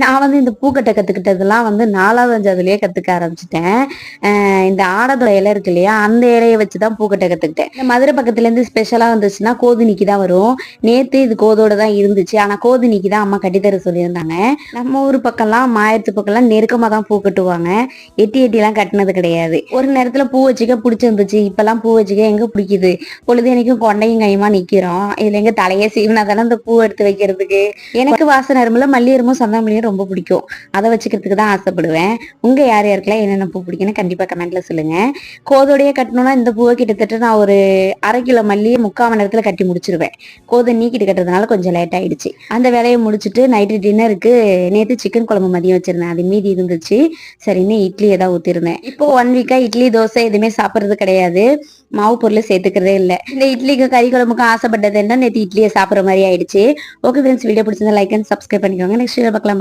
நான் வந்து இந்த பூக்கட்ட கத்துக்கிட்டதெல்லாம் வந்து 4வது 5வதுலயே கத்துக்க ஆரம்பிச்சுட்டேன். இந்த ஆடாதோட இலை இருக்கு இல்லையா, அந்த இலைய வச்சுதான் பூக்கட்ட கத்துக்கிட்டேன். இந்த மதுரை பக்கத்துல இருந்து ஸ்பெஷலா வந்துச்சுன்னா கோதுனிக்கு தான் வரும். நேத்து இது கோதோட தான் இருந்துச்சு. ஆனா கோதுனிக்கு தான் அம்மா கட்டித்தர சொல்லியிருந்தாங்க. நம்ம ஊர் பக்கம்லாம் மாயத்து பக்கம்லாம் நெருக்கமா தான் பூ கட்டுவாங்க. எட்டி எட்டிலாம் கட்டினது கிடையாது. ஒரு நேரத்துல பூ வச்சுக்க பிடிச்சிருந்துச்சு. இப்பெல்லாம் பூ வச்சுக்க எங்க பிடிக்குது? பொழுதேனைக்கும் கொண்டையும் கையுமா நிக்கிறோம். இதுல எங்க தலையே சீவினா தானே இந்த பூ எடுத்து வைக்கிறதுக்கு. எனக்கு வாசனை அரும்புல மல்லிகை சந்தனமல்லியும் ரொம்ப பிடிக்கும். அதை வச்சுக்கிறதுக்கு தான் ஆசைப்படுவேன். உங்க யார் யாருக்கெல்லாம் என்னென்ன பூ பிடிக்குன்னு கண்டிப்பா கமெண்ட்ல சொல்லுங்க. கோதோடையே கட்டணும்னா இந்த பூவை கிட்டத்தட்ட நான் ஒரு 1/2 கிலோ மல்லியை 3/4 மணி நேரத்துல கட்டி முடிச்சிருவேன். கோதை நீக்கிட்டு கட்டுறதுனால கொஞ்சம் லேட் ஆயிடுச்சு. அந்த வேலையை முடிச்சுட்டு நைட்டு டின்னருக்கு நேத்து சிக்கன் குழம்பு மதியம் வச்சிருந்தேன். அது மீதி இருந்துச்சு. சரின்னு இட்லி ஏதாவது ஊத்திருந்தேன். இப்போ 1 வீக்கா இட்லி தோசை எதுவுமே சாப்பிடுறது கிடையாது. மாவு பொருள் சேர்த்துக்கிறதே இல்லை. இந்த இட்லிக்கு கறி குழம்புக்கும் ஆசைப்பட்டது என்ன நேற்று இட்லியை சாப்பிட்ற மாதிரி ஆயிடுச்சு. ஓகே ஃப்ரெண்ட்ஸ், வீடியோ பிடிச்சிருந்தா லைக் அண்ட் சப்ஸ்கிரைப் பண்ணிக்கோங்க. நெக்ஸ்ட் வீடியோ பார்க்கலாம்.